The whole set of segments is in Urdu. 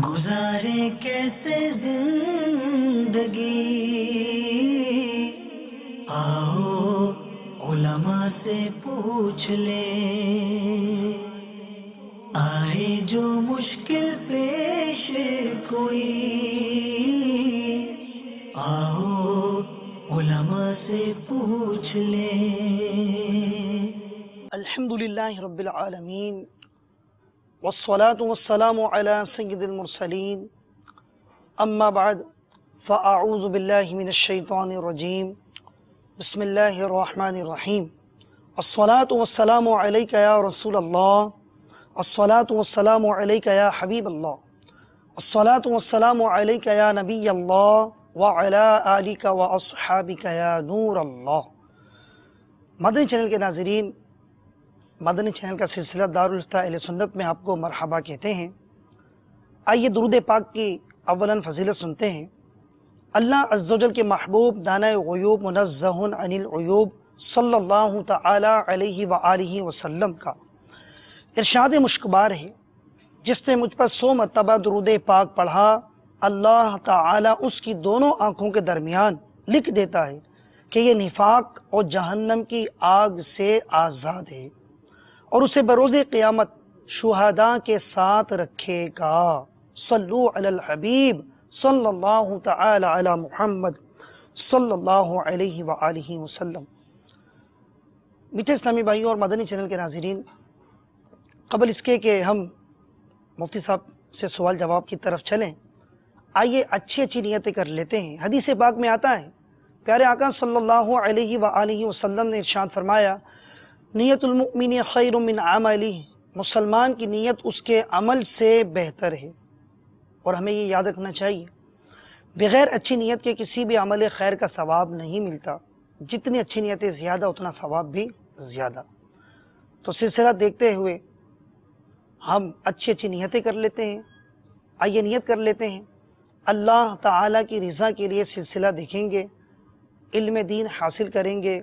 گزارے کیسے زندگی، آؤ علماء سے پوچھ لیں، آئے جو مشکل پیش کوئی، آؤ علماء سے پوچھ لیں۔ الحمدللہ رب العالمین والصلاة والسلام على سید المرسلین، اما بعد فاعوذ باللہ من الشیطان الرجیم، بسم اللہ الرحمن الرحیم۔ الصلاة والسلام علیک یا رسول اللہ، الصلاة والسلام علیک یا حبیب اللہ، الصلاة والسلام علیک یا نبی اللہ وعلی آلک واصحابک یا نور اللہ۔ مدنی چینل کے ناظرین، مدنی چینل کا سلسلہ دارالفتہ اہل سنت میں آپ کو مرحبا کہتے ہیں۔ آئیے درود پاک کی اولاً فضیلت سنتے ہیں۔ اللہ عز و جل کے محبوب دانۂ غیوب منزہ عن العیوب صلی اللہ تعالی علیہ وآلہ وسلم کا ارشاد مشکبار ہے، جس نے مجھ پر 100 مرتبہ درود پاک پڑھا، اللہ تعالی اس کی دونوں آنکھوں کے درمیان لکھ دیتا ہے کہ یہ نفاق اور جہنم کی آگ سے آزاد ہے، اور اسے بروز قیامت شہداء کے ساتھ رکھے گا۔ صلو علی الحبیب صلی اللہ تعالی علی محمد صلی اللہ علیہ وآلہ وسلم۔ میٹھے اسلامی بھائیوں اور مدنی چینل کے ناظرین، قبل اس کے کہ ہم مفتی صاحب سے سوال جواب کی طرف چلیں، آئیے اچھی نیتیں کر لیتے ہیں۔ حدیث پاک میں آتا ہے، پیارے آقا صلی اللہ علیہ وآلہ وسلم نے ارشاد فرمایا، نیت المؤمن خیر من عملہ، مسلمان کی نیت اس کے عمل سے بہتر ہے۔ اور ہمیں یہ یاد رکھنا چاہیے، بغیر اچھی نیت کے کسی بھی عمل خیر کا ثواب نہیں ملتا، جتنی اچھی نیتیں زیادہ اتنا ثواب بھی زیادہ۔ تو سلسلہ دیکھتے ہوئے ہم اچھی نیتیں کر لیتے ہیں۔ آئیے نیت کر لیتے ہیں، اللہ تعالی کی رضا کے لیے سلسلہ دیکھیں گے، علم دین حاصل کریں گے،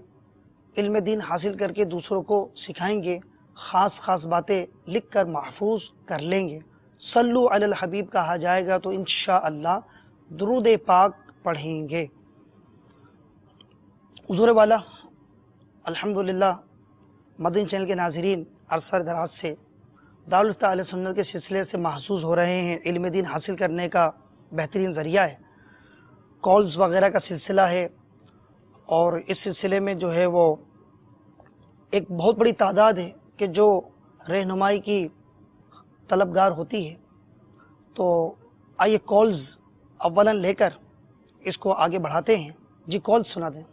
علم دین حاصل کر کے دوسروں کو سکھائیں گے، خاص باتیں لکھ کر محفوظ کر لیں گے۔ صلو علی الحبیب کہا جائے گا تو انشاءاللہ درود پاک پڑھیں گے۔ حضور والا الحمدللہ مدنی چینل کے ناظرین عرصہ دراز سے دارالفتہ اہل سنت کے سلسلے سے محظوظ ہو رہے ہیں۔ علم دین حاصل کرنے کا بہترین ذریعہ ہے، کالز وغیرہ کا سلسلہ ہے، اور اس سلسلے میں جو ہے وہ ایک بہت بڑی تعداد ہے کہ جو رہنمائی کی طلبگار ہوتی ہے۔ تو آئیے کالز اولاً لے کر اس کو آگے بڑھاتے ہیں۔ جی کالز سنا دیں۔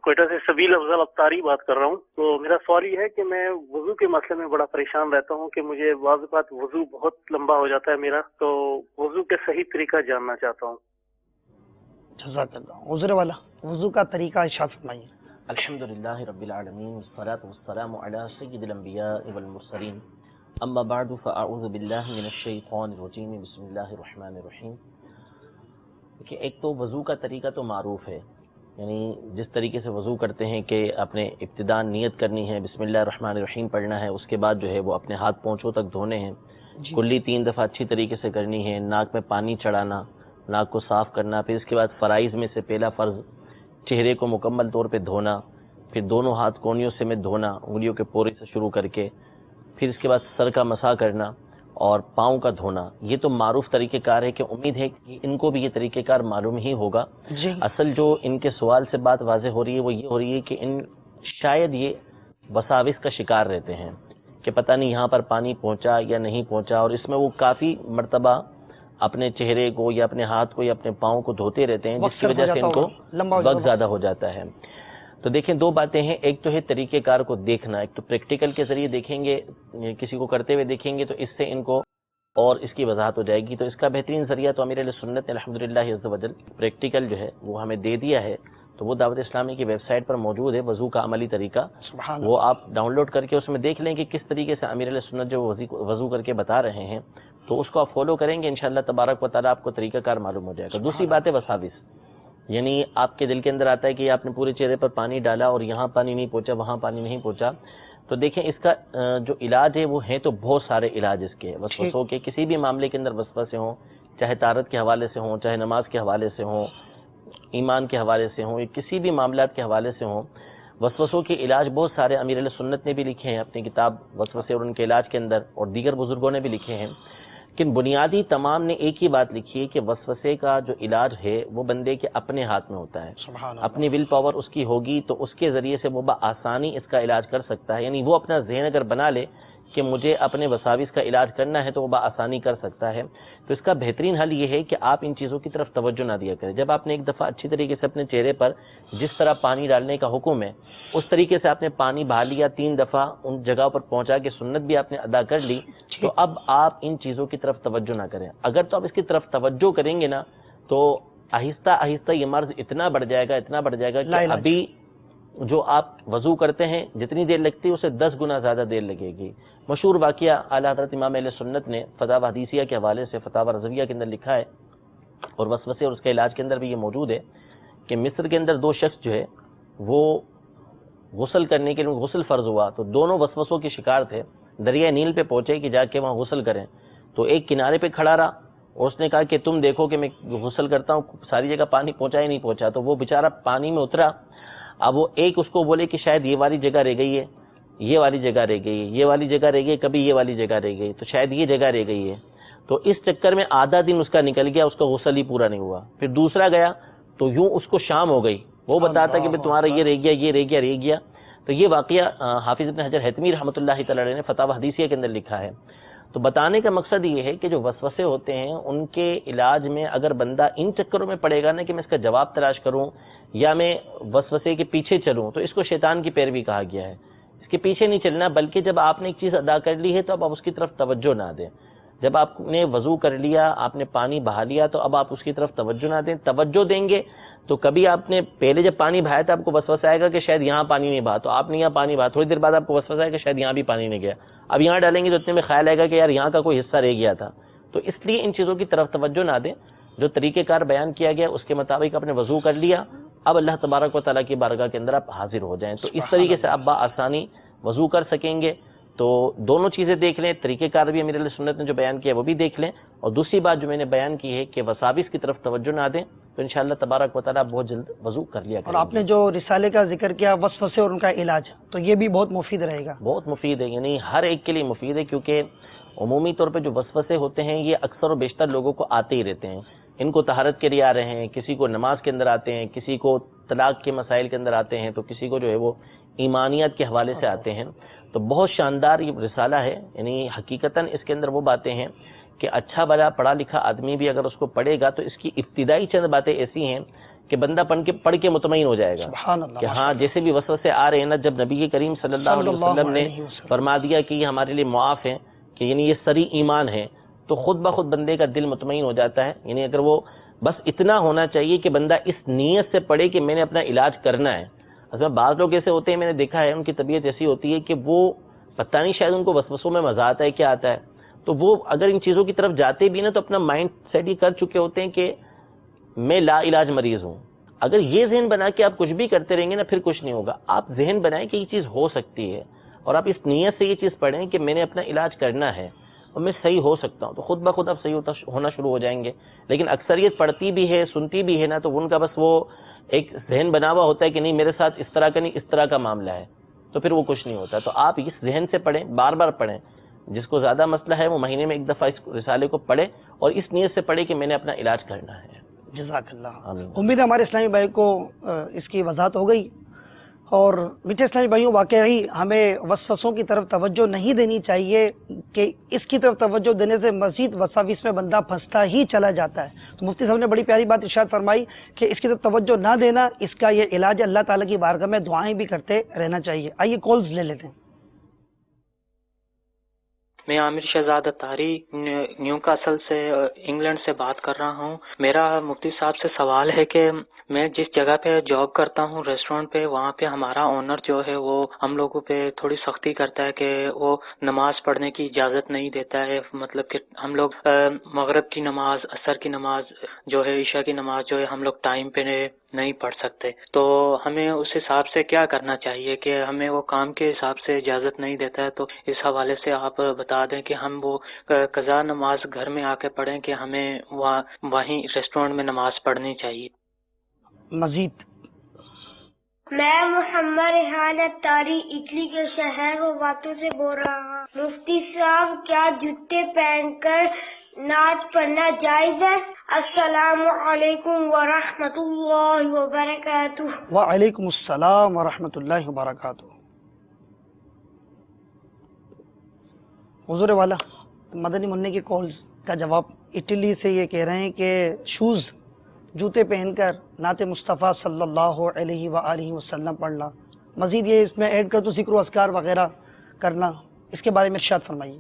کوئٹہ سے سبیل افضل ابتاری بات کر رہا ہوں۔ تو میرا سوال یہ ہے کہ میں وضو کے مسئلے میں بڑا پریشان رہتا ہوں کہ مجھے بعض اوقات وضو بہت لمبا ہو جاتا ہے میرا، تو وضو کے صحیح طریقہ جاننا چاہتا ہوں۔ جزاک اللہ۔ حضور والا وضو کا طریقہ ارشاد فرمائیے۔ الحمدللہ رب العالمین والصلاة والسلام علی سید الانبیاء والمرسلین، اما بعد فاعوذ باللہ من الشیطان الرجیم، بسم اللہ الرحمن الرحیم۔ کہ ایک تو وضو کا طریقہ تو معروف ہے، یعنی جس طریقے سے وضو کرتے ہیں کہ اپنے ابتداء نیت کرنی ہے، بسم اللہ الرحمن الرحیم پڑھنا ہے، اس کے بعد جو ہے وہ اپنے ہاتھ پونچھوں تک دھونے ہیں، کلی 3 دفعہ اچھی طریقے سے کرنی ہے، ناک میں پانی چڑھانا، ناک کو صاف کرنا، پھر اس کے بعد فرائض میں سے پہلا فرض چہرے کو مکمل طور پہ دھونا، پھر دونوں ہاتھ کونیوں سے میں دھونا انگلیوں کے پورے سے شروع کر کے، پھر اس کے بعد سر کا مسح کرنا اور پاؤں کا دھونا۔ یہ تو معروف طریقہ کار ہے کہ امید ہے کہ ان کو بھی یہ طریقہ کار معلوم ہی ہوگا۔ اصل جو ان کے سوال سے بات واضح ہو رہی ہے وہ یہ ہو رہی ہے کہ ان شاید یہ وساوس کا شکار رہتے ہیں کہ پتہ نہیں یہاں پر پانی پہنچا یا نہیں پہنچا، اور اس میں وہ کافی مرتبہ اپنے چہرے کو یا اپنے ہاتھ کو یا اپنے پاؤں کو دھوتے رہتے ہیں، جس کی وجہ سے ان کو وقت زیادہ ہو جاتا ہے۔ تو دیکھیں دو باتیں ہیں، ایک تو ہے طریقہ کار کو دیکھنا، ایک تو پریکٹیکل کے ذریعے دیکھیں گے، کسی کو کرتے ہوئے دیکھیں گے تو اس سے ان کو اور اس کی وضاحت ہو جائے گی۔ تو اس کا بہترین ذریعہ تو امیر اہل سنت نے الحمدللہ عز و جل پریکٹیکل جو ہے وہ ہمیں دے دیا ہے، تو وہ دعوت اسلامی کی ویب سائٹ پر موجود ہے، وضو کا عملی طریقہ، وہ آپ ڈاؤن لوڈ کر کے اس میں دیکھ لیں کہ کس طریقے سے امیر اہل سنت جو وضو کر کے بتا رہے ہیں، تو اس کو آپ فالو کریں گے انشاءاللہ تبارک و تعالیٰ آپ کو طریقہ کار معلوم ہو جائے گا۔ دوسری بات ہے وساوس، یعنی آپ کے دل کے اندر آتا ہے کہ آپ نے پورے چہرے پر پانی ڈالا اور یہاں پانی نہیں پہنچا، وہاں پانی نہیں پہنچا، تو دیکھیں اس کا جو علاج ہے وہ ہیں تو بہت سارے علاج اس کے وسوسوں کے، کسی بھی معاملے کے اندر وسوسے ہوں، چاہے طہارت کے حوالے سے ہوں، چاہے نماز کے حوالے سے ہوں، ایمان کے حوالے سے ہوں، یا کسی بھی معاملات کے حوالے سے ہوں، وسوسوں کے علاج بہت سارے امیر علیہ سنت نے بھی لکھے ہیں اپنی کتاب وسوسے اور ان کے علاج کے اندر، اور دیگر بزرگوں نے بھی لکھے ہیں، لیکن بنیادی تمام نے ایک ہی بات لکھی ہے کہ وسوسے کا جو علاج ہے وہ بندے کے اپنے ہاتھ میں ہوتا ہے. سبحان اللہ. اپنی ول پاور اس کی ہوگی تو اس کے ذریعے سے وہ بآسانی اس کا علاج کر سکتا ہے. یعنی وہ اپنا ذہن اگر بنا لے کہ مجھے اپنے وساوس کا علاج کرنا ہے تو وہ بآسانی کر سکتا ہے. تو اس کا بہترین حل یہ ہے کہ آپ ان چیزوں کی طرف توجہ نہ دیا کریں. جب آپ نے ایک دفعہ اچھی طریقے سے اپنے چہرے پر جس طرح پانی ڈالنے کا حکم ہے اس طریقے سے آپ نے پانی بہا لیا 3 دفعہ ان جگہوں پر پہنچا کے سنت بھی آپ نے ادا کر لی، تو اب آپ ان چیزوں کی طرف توجہ نہ کریں. اگر تو آپ اس کی طرف توجہ کریں گے نا تو آہستہ آہستہ یہ مرض اتنا بڑھ جائے گا کہ ابھی جو آپ وضو کرتے ہیں جتنی دیر لگتی ہے اسے 10 گنا زیادہ دیر لگے گی. مشہور واقعہ اعلیٰ حضرت امام اہل سنت نے فتاوی حدیثیہ کے حوالے سے فتاوی رضویہ کے اندر لکھا ہے، اور وسوسے اور اس کے علاج کے اندر بھی یہ موجود ہے کہ مصر کے اندر 2 شخص جو ہے وہ غسل کرنے کے لیے غسل فرض ہوا تو دونوں وسوسوں کے شکار تھے. دریائے نیل پہ پہنچے کہ جا کے وہاں غسل کریں، تو ایک کنارے پہ کھڑا رہا اور اس نے کہا کہ تم دیکھو کہ میں غسل کرتا ہوں، ساری جگہ پانی پہنچا ہی نہیں پہنچا. تو وہ بیچارہ پانی میں اترا. اب وہ ایک اس کو بولے کہ شاید یہ والی جگہ رہ گئی ہے، یہ والی جگہ رہ گئی ہے، یہ والی جگہ رہ گئی، کبھی یہ والی جگہ رہ گئی، تو شاید یہ جگہ رہ گئی ہے. تو اس چکر میں آدھا دن اس کا نکل گیا، اس کا غسل ہی پورا نہیں ہوا. پھر دوسرا گیا تو یوں اس کو شام ہو گئی، وہ بتاتا کہ تمہارا یہ رہ گیا، یہ رہ گیا. تو یہ واقعہ حافظ ابن حجر حتمی رحمۃ اللہ تعالی علیہ نے فتاوی حدیثیہ کے اندر لکھا ہے. تو بتانے کا مقصد یہ ہے کہ جو وسوسے ہوتے ہیں ان کے علاج میں اگر بندہ ان چکروں میں پڑے گا نا کہ میں اس کا جواب تلاش کروں یا میں وسوسے کے پیچھے چلوں، تو اس کو شیطان کی پیروی کہا گیا ہے. اس کے پیچھے نہیں چلنا، بلکہ جب آپ نے ایک چیز ادا کر لی ہے تو اب آپ اس کی طرف توجہ نہ دیں. جب آپ نے وضو کر لیا، آپ نے پانی بہا لیا، تو اب آپ اس کی طرف توجہ نہ دیں. توجہ دیں گے تو کبھی آپ نے پہلے جب پانی بہایا تھا آپ کو وسوسہ آئے گا کہ شاید یہاں پانی نہیں بہا، تو آپ نے یہاں پانی بہا، تھوڑی دیر بعد آپ کو وسوسہ آئے گا کہ شاید یہاں بھی پانی نہیں گیا. اب یہاں ڈالیں گے تو اتنے میں خیال آئے گا کہ یار یہاں کا کوئی حصہ رہ گیا تھا. تو اس لیے ان چیزوں کی طرف توجہ نہ دیں. جو طریقہ کار بیان کیا گیا اس کے مطابق آپ نے وضو کر لیا، اب اللہ تبارک و تعالیٰ کی بارگاہ کے اندر آپ حاضر ہو جائیں. تو اس طریقے سے آپ بآسانی وضو کر سکیں گے. تو دونوں چیزیں دیکھ لیں، طریقہ کار بھی امیر علیہ سنت نے جو بیان کیا وہ بھی دیکھ لیں، اور دوسری بات جو میں نے بیان کی ہے کہ وساوس کی طرف توجہ نہ دیں، تو انشاءاللہ تبارک و تعالیٰ بہت جلد وضو کر لیا کریں. اور آپ نے جو رسالے کا ذکر کیا وسوسے اور ان کا علاج، تو یہ بھی بہت مفید رہے گا. بہت مفید ہے، یعنی ہر ایک کے لیے مفید ہے، کیونکہ عمومی طور پہ جو وسوسے ہوتے ہیں یہ اکثر و بیشتر لوگوں کو آتے ہی رہتے ہیں. ان کو طہارت کے لیے آ رہے ہیں، کسی کو نماز کے اندر آتے ہیں، کسی کو طلاق کے مسائل کے اندر آتے ہیں، تو کسی کو جو ہے وہ ایمانیات کے حوالے سے آتے ہیں. تو بہت شاندار یہ رسالہ ہے. یعنی حقیقتاً اس کے اندر وہ باتیں ہیں کہ اچھا بھلا پڑھا لکھا آدمی بھی اگر اس کو پڑھے گا تو اس کی ابتدائی چند باتیں ایسی ہیں کہ بندہ پڑھ کے مطمئن ہو جائے گا کہ ہاں جیسے بھی وسوسے آ رہے ہیں نا، جب نبی کریم صلی اللہ علیہ وسلم نے فرما دیا کہ یہ ہمارے لیے معاف ہے، کہ یعنی یہ سری ایمان ہے، تو خود بخود بندے کا دل مطمئن ہو جاتا ہے. یعنی اگر وہ بس اتنا ہونا چاہیے کہ بندہ اس نیت سے پڑھے کہ میں نے اپنا علاج کرنا ہے. اصل بعض لوگ ایسے ہوتے ہیں، میں نے دیکھا ہے ان کی طبیعت ایسی ہوتی ہے کہ وہ پتہ نہیں شاید ان کو وسوسوں میں مزہ آتا ہے کیا آتا ہے، تو وہ اگر ان چیزوں کی طرف جاتے بھی نا تو اپنا مائنڈ سیٹ یہ کر چکے ہوتے ہیں کہ میں لا علاج مریض ہوں. اگر یہ ذہن بنا کے آپ کچھ بھی کرتے رہیں گے نا پھر کچھ نہیں ہوگا. آپ ذہن بنائیں کہ یہ چیز ہو سکتی ہے اور آپ اس نیت سے یہ چیز پڑھیں کہ میں نے اپنا علاج کرنا ہے اور میں صحیح ہو سکتا ہوں، تو خود بخود آپ صحیح ہونا شروع ہو جائیں گے. لیکن اکثریت پڑھتی بھی ہے سنتی بھی ہے نا، تو ان کا بس وہ ایک ذہن بنا ہوا ہوتا ہے کہ نہیں میرے ساتھ اس طرح کا نہیں اس طرح کا معاملہ ہے، تو پھر وہ کچھ نہیں ہوتا. تو آپ اس ذہن سے پڑھیں، بار بار پڑھیں. جس کو زیادہ مسئلہ ہے وہ مہینے میں 1 دفعہ اس رسالے کو پڑھے اور اس نیت سے پڑھے کہ میں نے اپنا علاج کرنا ہے. جزاک اللہ. آمین. امید ہے ہمارے اسلامی بھائی کو اس کی وضاحت ہو گئی. اور میٹھے اسلامی بھائیوں، واقعی ہمیں وسوسوں کی طرف توجہ نہیں دینی چاہیے کہ اس کی طرف توجہ دینے سے مزید وساوس میں بندہ پھنستا ہی چلا جاتا ہے. تو مفتی صاحب نے بڑی پیاری بات ارشاد فرمائی کہ اس کی طرف توجہ نہ دینا اس کا یہ علاج ہے. اللہ تعالیٰ کی بارگاہ میں دعائیں بھی کرتے رہنا چاہیے. آئیے کالز لے لیتے ہیں. میں عامر شہزاد اتاری نیو کاسل سے انگلینڈ سے بات کر رہا ہوں. میرا مفتی صاحب سے سوال ہے کہ میں جس جگہ پہ جاب کرتا ہوں ریسٹورینٹ پہ، وہاں پہ ہمارا اونر جو ہے وہ ہم لوگوں پہ تھوڑی سختی کرتا ہے کہ وہ نماز پڑھنے کی اجازت نہیں دیتا ہے. مطلب کہ ہم لوگ مغرب کی نماز، عصر کی نماز جو ہے، عشاء کی نماز جو ہے ہم لوگ ٹائم پہ نہیں پڑھ سکتے. تو ہمیں اس حساب سے کیا کرنا چاہیے کہ ہمیں وہ کام کے حساب سے اجازت نہیں دیتا ہے؟ تو اس حوالے سے آپ بتا دیں کہ ہم وہ قضا نماز گھر میں آ کے پڑھیں کہ ہمیں وہیں ریسٹورینٹ میں نماز پڑھنی چاہیے. مزید میں محمد ریحان اتاری اٹلی کے شہر واتو سے بول رہا ہوں. مفتی صاحب، کیا جوتے پہن کر نعت پڑھنا جائز ہے؟ السلام علیکم ورحمۃ اللہ وبرکاتہ. وعلیکم السلام ورحمۃ اللہ وبرکاتہ. حضور والا مدنی منع کے کالز کا جواب. اٹلی سے یہ کہہ رہے ہیں کہ شوز، جوتے پہن کر نعت مصطفیٰ صلی اللہ علیہ وآلہ وسلم پڑھنا، مزید یہ اس میں ایڈ کر تو ذکر و اذکار وغیرہ کرنا، اس کے بارے میں ارشاد فرمائیے.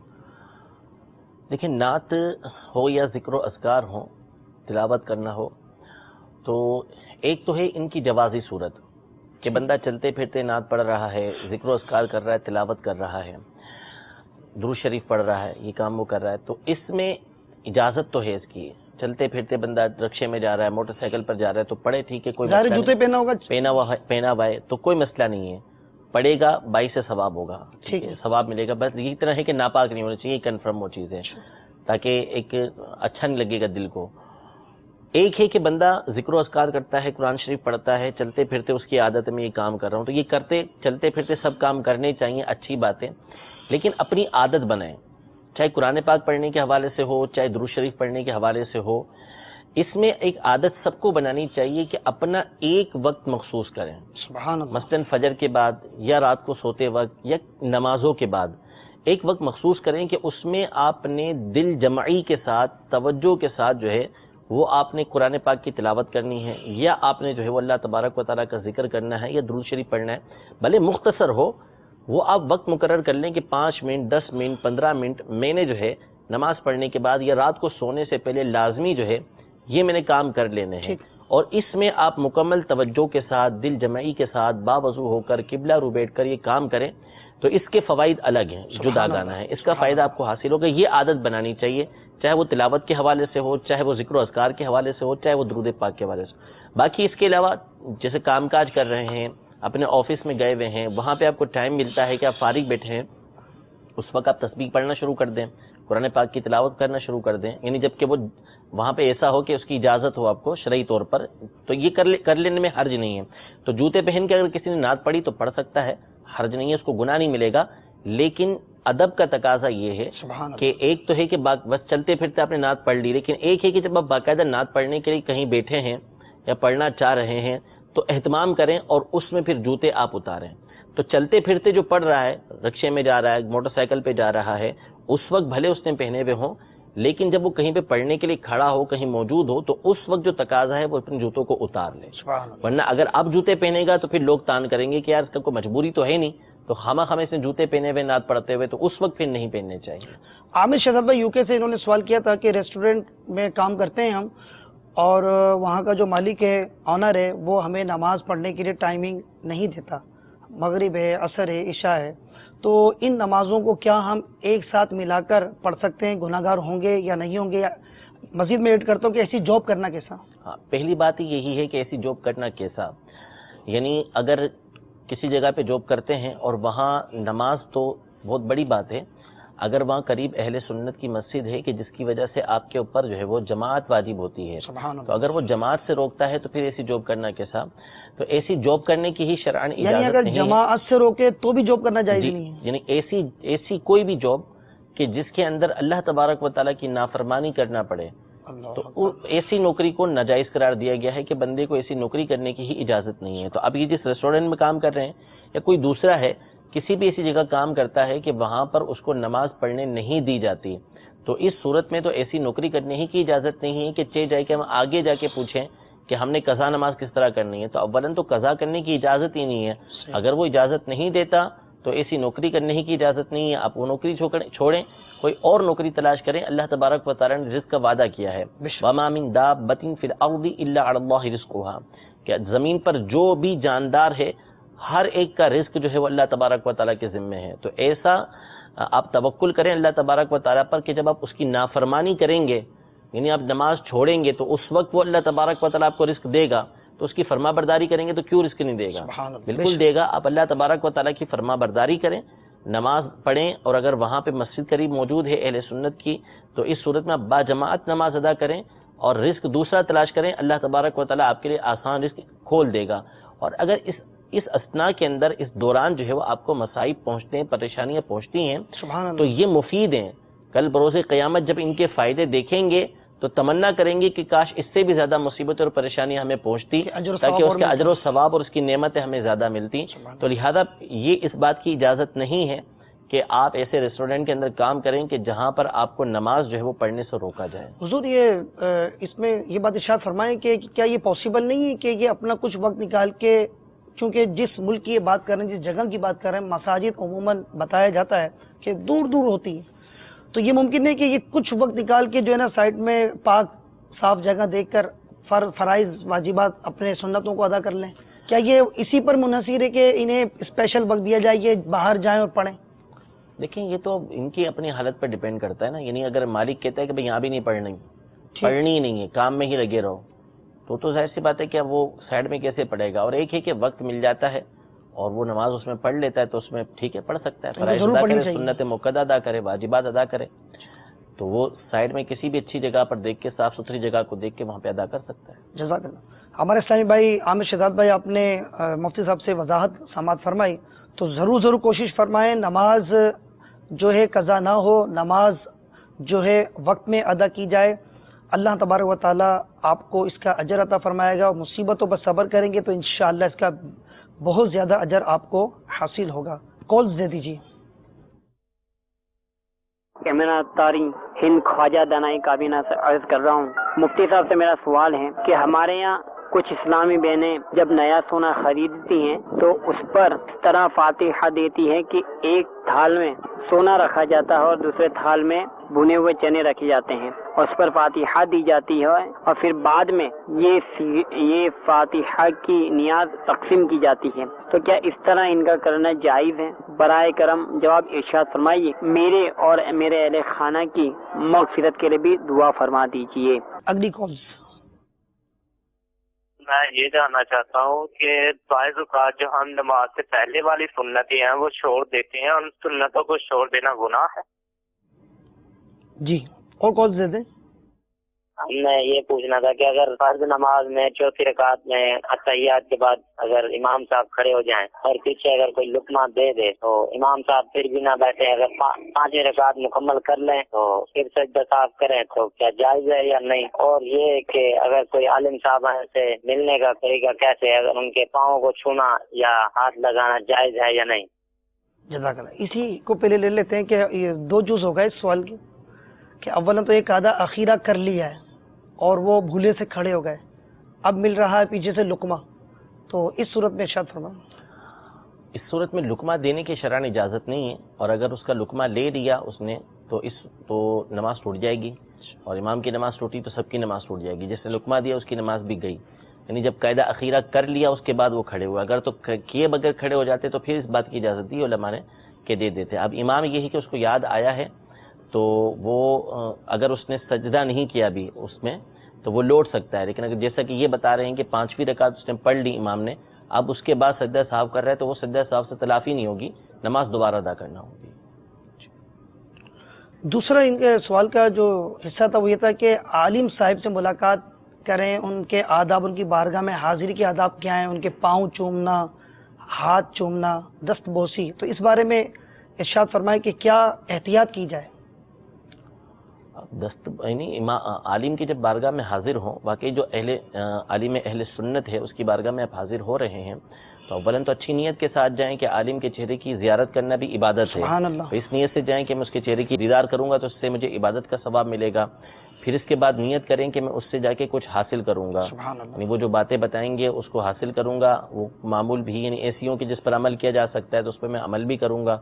دیکھیں، نعت ہو یا ذکر و اذکار ہو، تلاوت کرنا ہو، تو ایک تو ہے ان کی جوازی صورت کہ بندہ چلتے پھرتے نعت پڑھ رہا ہے، ذکر و اذکار کر رہا ہے، تلاوت کر رہا ہے، درود شریف پڑھ رہا ہے، یہ کام وہ کر رہا ہے، تو اس میں اجازت تو ہے اس کی. چلتے پھرتے بندہ رکشے میں جا رہا ہے، موٹر سائیکل پر جا رہا ہے تو پڑھے، ٹھیک ہے، کوئی مسئلہ جوتے پہنا ہوگا، پہنا ہوا ہے تو کوئی مسئلہ نہیں ہے، پڑھے گا، 22 سے ثواب ہوگا، ٹھیک ہے، ثواب ملے گا. بس یہ طرح ہے کہ ناپاک نہیں ہونا چاہیے، کنفرم وہ چیز ہے تاکہ ایک اچھا نہیں لگے گا دل کو. ایک ہے کہ بندہ ذکر و اذکار کرتا ہے، قرآن شریف پڑھتا ہے، چلتے پھرتے اس کی عادت میں یہ کام کر رہا ہوں، تو یہ کرتے چلتے پھرتے سب کام کرنے چاہیے، اچھی باتیں، لیکن اپنی عادت بنائیں، چاہے قرآن پاک پڑھنے کے حوالے سے ہو، چاہے درود شریف پڑھنے کے حوالے سے ہو. اس میں ایک عادت سب کو بنانی چاہیے کہ اپنا ایک وقت مخصوص کریں. سبحان اللہ. مثلاً فجر کے بعد یا رات کو سوتے وقت یا نمازوں کے بعد ایک وقت مخصوص کریں کہ اس میں آپ نے دل جمعی کے ساتھ، توجہ کے ساتھ جو ہے وہ آپ نے قرآن پاک کی تلاوت کرنی ہے، یا آپ نے جو ہے وہ اللہ تبارک و تعالیٰ کا ذکر کرنا ہے یا درود شریف پڑھنا ہے. بھلے مختصر ہو، وہ آپ وقت مقرر کر لیں کہ 5 منٹ، 10 منٹ، 15 منٹ میں نے جو ہے نماز پڑھنے کے بعد یا رات کو سونے سے پہلے لازمی جو ہے یہ میں نے کام کر لینے ہیں. اور اس میں آپ مکمل توجہ کے ساتھ، دل جمعی کے ساتھ، باوضو ہو کر قبلہ رو بیٹھ کر یہ کام کریں تو اس کے فوائد الگ ہیں، جدا گانا ہے، اس کا فائدہ آپ کو حاصل ہوگا. یہ عادت بنانی چاہیے، چاہے وہ تلاوت کے حوالے سے ہو، چاہے وہ ذکر و اذکار کے حوالے سے ہو، چاہے وہ درود پاک کے حوالے سے ہو. باقی اس کے علاوہ جیسے کام کاج کر رہے ہیں، اپنے آفس میں گئے ہوئے ہیں، وہاں پہ آپ کو ٹائم ملتا ہے کہ آپ فارغ بیٹھے ہیں، اس وقت آپ تسبیح پڑھنا شروع کر دیں، قرآن پاک کی تلاوت کرنا شروع کر دیں. یعنی جب کہ وہ وہاں پہ ایسا ہو کہ اس کی اجازت ہو آپ کو شرعی طور پر، تو یہ کر لینے میں حرج نہیں ہے. تو جوتے پہن کے اگر کسی نے نعت پڑھی تو پڑھ سکتا ہے، حرج نہیں ہے، اس کو گناہ نہیں ملے گا. لیکن ادب کا تقاضا یہ ہے کہ ایک تو ہے کہ بس چلتے پھرتے آپ نے نعت پڑھ لی، لیکن ایک ہے کہ جب آپ باقاعدہ نعت پڑھنے کے لیے کہیں بیٹھے ہیں یا پڑھنا چاہ رہے ہیں تو اہتمام کریں اور اس میں پھر جوتے آپ اتاریں. تو چلتے پھرتے جو پڑھ رہا ہے، رکشے میں جا رہا ہے، موٹر سائیکل پہ جا رہا ہے، اس وقت بھلے اس نے پہنے ہوئے ہوں، لیکن جب وہ کہیں پہ پڑھنے کے لیے کھڑا ہو، کہیں موجود ہو، تو اس وقت جو تقاضا ہے وہ اپنے جوتوں کو اتار لے. ورنہ اگر اب جوتے پہنے گا تو پھر لوگ تان کریں گے کہ یار اس کا کوئی مجبوری تو ہے نہیں، تو ہم اس نے جوتے پہنے ہوئے نعت پڑھتے ہوئے، تو اس وقت پھر نہیں پہننے چاہیے. عامر شہزاد بھائی UK سے انہوں نے سوال کیا تھا کہ ریسٹورینٹ میں کام کرتے ہیں ہم، اور وہاں کا جو مالک ہے، آنر ہے، وہ ہمیں نماز پڑھنے کے لیے ٹائمنگ نہیں دیتا، مغرب ہے، عصر ہے، عشاء ہے، تو ان نمازوں کو کیا ہم ایک ساتھ ملا کر پڑھ سکتے ہیں؟ گناہ گار ہوں گے یا نہیں ہوں گے؟ مزید میں ایڈ کرتا ہوں کہ ایسی جاب کرنا کیسا؟ ہاں، پہلی بات یہی ہے کہ ایسی جاب کرنا کیسا، یعنی اگر کسی جگہ پہ جاب کرتے ہیں اور وہاں نماز تو بہت بڑی بات ہے، اگر وہاں قریب اہل سنت کی مسجد ہے کہ جس کی وجہ سے آپ کے اوپر جو ہے وہ جماعت واجب ہوتی ہے، تو اگر وہ جماعت سے روکتا ہے تو پھر ایسی جاب کرنا کیسا؟ تو ایسی جاب کرنے کی ہی شرعاً اجازت نہیں ہے. اگر جماعت سے روکے تو بھی جاب کرنا جائز نہیں ہے؟ یعنی ایسی کوئی بھی جاب کہ جس کے اندر اللہ تبارک و تعالیٰ کی نافرمانی کرنا پڑے، تو ایسی نوکری کو ناجائز قرار دیا گیا ہے کہ بندے کو ایسی نوکری کرنے کی ہی اجازت نہیں ہے. تو اب یہ جس ریسٹورینٹ میں کام کر رہے ہیں یا کوئی دوسرا ہے، کسی بھی ایسی جگہ کام کرتا ہے کہ وہاں پر اس کو نماز پڑھنے نہیں دی جاتی، تو اس صورت میں تو ایسی نوکری کرنے ہی کی اجازت نہیں ہے کہ چہ جائے کہ ہم آگے جا کے پوچھیں کہ ہم نے قضا نماز کس طرح کرنی ہے. تو اولاً تو قضا کرنے کی اجازت ہی نہیں ہے. اگر وہ اجازت نہیں دیتا تو ایسی نوکری کرنے ہی کی اجازت نہیں ہے. آپ وہ نوکری چھوڑیں کوئی اور نوکری تلاش کریں. اللہ تبارک و تعالیٰ نے رزق کا وعدہ کیا ہے, وَمَا مِن دَابَّةٍ فِي الْأَرْضِ إِلَّا عَلَى اللَّهِ رِزْقُهَا, کہ زمین پر جو بھی جاندار ہے ہر ایک کا رزق جو ہے وہ اللہ تبارک و تعالیٰ کے ذمے ہے. تو ایسا آپ توکل کریں اللہ تبارک و تعالیٰ پر کہ جب آپ اس کی نافرمانی کریں گے, یعنی آپ نماز چھوڑیں گے, تو اس وقت وہ اللہ تبارک و تعالیٰ آپ کو رزق دے گا. تو اس کی فرما برداری کریں گے تو کیوں رزق نہیں دے گا؟ بالکل دے گا. آپ اللہ تبارک و تعالیٰ کی فرما برداری کریں, نماز پڑھیں, اور اگر وہاں پہ مسجد قریب موجود ہے اہل سنت کی تو اس صورت میں آپ با جماعت نماز ادا کریں اور رزق دوسرا تلاش کریں. اللہ تبارک و تعالیٰ آپ کے لیے آسان رزق کھول دے گا. اور اگر اس اسنا کے اندر اس دوران جو ہے وہ آپ کو مصائب پہنچتے ہیں, پریشانیاں پہنچتی ہیں, تو یہ مفید ہیں. کل بروز قیامت جب ان کے فائدے دیکھیں گے تو تمنا کریں گے کہ کاش اس سے بھی زیادہ مصیبتیں اور پریشانیاں ہمیں پہنچتی تاکہ اس کے اجر و ثواب اور اس کی نعمتیں ہمیں زیادہ ملتی. تو لہذا یہ اس بات کی اجازت نہیں ہے کہ آپ ایسے ریسٹورینٹ کے اندر کام کریں کہ جہاں پر آپ کو نماز جو ہے وہ پڑھنے سے روکا جائے. حضور یہ اس میں یہ بات ارشاد فرمائیں کہ کیا یہ پاسبل نہیں ہے کہ یہ اپنا کچھ وقت نکال کے, چونکہ جس ملک کی یہ بات کر رہے ہیں, جس جگہ کی بات کر رہے ہیں, مساجد عموماً بتایا جاتا ہے کہ دور دور ہوتی ہے, تو یہ ممکن ہے کہ یہ کچھ وقت نکال کے جو ہے نا سائڈ میں پاک صاف جگہ دیکھ کر فرائض واجبات اپنے سنتوں کو ادا کر لیں؟ کیا یہ اسی پر منحصر ہے کہ انہیں اسپیشل وقت دیا جائے کہ باہر جائیں اور پڑھیں؟ دیکھیں یہ تو ان کی اپنی حالت پر ڈیپینڈ کرتا ہے نا. یعنی اگر مالک کہتا ہے کہ بھئی یہاں بھی نہیں پڑھنی ہی نہیں ہے, کام میں ہی لگے رہو, تو ظاہر سی بات ہے کہ وہ سائڈ میں کیسے پڑھے گا. اور ایک ہے کہ وقت مل جاتا ہے اور وہ نماز اس میں پڑھ لیتا ہے تو اس میں ٹھیک ہے پڑھ سکتا ہے, فرائض ادا کرے, سنت موقع ادا کرے, واجبات ادا کرے, تو وہ سائڈ میں کسی بھی اچھی جگہ پر دیکھ کے, صاف ستھری جگہ کو دیکھ کے وہاں پہ ادا کر سکتا ہے. جزاک اللہ. ہمارے اسلامی بھائی عامر شہزاد بھائی, آپ نے مفتی صاحب سے وضاحت سماعت فرمائی, تو ضرور کوشش فرمائیں نماز جو ہے قضا نہ ہو, نماز جو ہے وقت میں ادا کی جائے. اللہ تبارک و تعالیٰ آپ کو اس کا اجر عطا فرمائے گا, اور مصیبتوں پر صبر کریں گے تو انشاءاللہ اس کا بہت زیادہ اجر آپ کو حاصل ہوگا. کالز دے دیجیے. میرا تاریخ ہند خواجہ دانائی کابینہ سے عرض کر رہا ہوں. مفتی صاحب سے میرا سوال ہے کہ ہمارے یہاں کچھ اسلامی بہنیں جب نیا سونا خریدتی ہیں تو اس پر اس طرح فاتحہ دیتی ہے کہ ایک تھال میں سونا رکھا جاتا ہے اور دوسرے تھال میں بھنے ہوئے چنے رکھے جاتے ہیں, اور اس پر فاتحہ دی جاتی ہے, اور پھر بعد میں یہ فاتحہ کی نیاز تقسیم کی جاتی ہے. تو کیا اس طرح ان کا کرنا جائز ہے؟ برائے کرم جواب ارشاد فرمائیے. میرے اور میرے اہل خانہ کی مغفرت کے لیے بھی دعا فرما دیجیے. اگلی کال. میں یہ جاننا چاہتا ہوں کہ بعض اوقات جو ہم نماز سے پہلے والی سنتیں ہیں وہ چھوڑ دیتے ہیں, ان سنتوں کو چھوڑ دینا گناہ ہے؟ جی, اور کال دے دیں. میں یہ پوچھنا تھا کہ اگر فرض نماز میں چوتھی رکعت میں اتحیات کے بعد اگر امام صاحب کھڑے ہو جائیں اور پیچھے اگر کوئی لقمہ دے دے تو امام صاحب پھر بھی نہ بیٹھے, اگر پانچویں رکعت مکمل کر لیں تو پھر سجدہ صاحب کریں تو کیا جائز ہے یا نہیں؟ اور یہ کہ اگر کوئی عالم صاحب سے ملنے کا طریقہ کیسے ہے, اگر ان کے پاؤں کو چھونا یا ہاتھ لگانا جائز ہے یا نہیں؟ جزاک اللہ. اسی کو پہلے لے لیتے ہیں کہ یہ دو جز ہو گئے اس سوال کی, کہ اولا تو ایک آدھا اخیرہ کر لیا ہے اور وہ بھولے سے کھڑے ہو گئے, اب مل رہا ہے پیچھے سے لقمہ, تو اس صورت میں ارشاد فرمائیں. اس صورت میں لقمہ دینے کی شرعاً اجازت نہیں ہے, اور اگر اس کا لقمہ لے لیا اس نے تو نماز ٹوٹ جائے گی, اور امام کی نماز ٹوٹی تو سب کی نماز ٹوٹ جائے گی. جس نے لقمہ دیا اس کی نماز بھی گئی. یعنی جب قاعدہ اخیرہ کر لیا اس کے بعد وہ کھڑے ہوئے, اگر تو کیے بغیر کھڑے ہو جاتے تو پھر اس بات کی اجازت دی علماء نے کہ دے دیتے. اب امام یہی کہ اس کو یاد آیا ہے تو وہ اگر اس نے سجدہ نہیں کیا بھی اس میں تو وہ لوٹ سکتا ہے, لیکن اگر جیسا کہ یہ بتا رہے ہیں کہ پانچویں رکعت اس نے پڑھ لی امام نے, اب اس کے بعد سجدہ صاحب کر رہا ہے تو وہ سجدہ صاحب سے تلافی نہیں ہوگی, نماز دوبارہ ادا کرنا ہوگی. دوسرا ان کے سوال کا جو حصہ تھا وہ یہ تھا کہ عالم صاحب سے ملاقات کریں, ان کے آداب, ان کی بارگاہ میں حاضری کے آداب کیا ہیں, ان کے پاؤں چومنا, ہاتھ چومنا, دست بوسی, تو اس بارے میں ارشاد فرمائے کہ کیا احتیاط کی جائے. یعنی عالم کی جب بارگاہ میں حاضر ہوں, واقعی جو عالم اہل سنت ہے اس کی بارگاہ میں آپ حاضر ہو رہے ہیں تو اولاً تو اچھی نیت کے ساتھ جائیں کہ عالم کے چہرے کی زیارت کرنا بھی عبادت ہے. سبحان اللہ. تو اس نیت سے جائیں کہ میں اس کے چہرے کی دیدار کروں گا تو اس سے مجھے عبادت کا ثواب ملے گا. پھر اس کے بعد نیت کریں کہ میں اس سے جا کے کچھ حاصل کروں گا, یعنی وہ جو باتیں بتائیں گے اس کو حاصل کروں گا. وہ معمول بھی یعنی ایسیوں کی جس پر عمل کیا جا سکتا ہے تو اس پر میں عمل بھی کروں گا.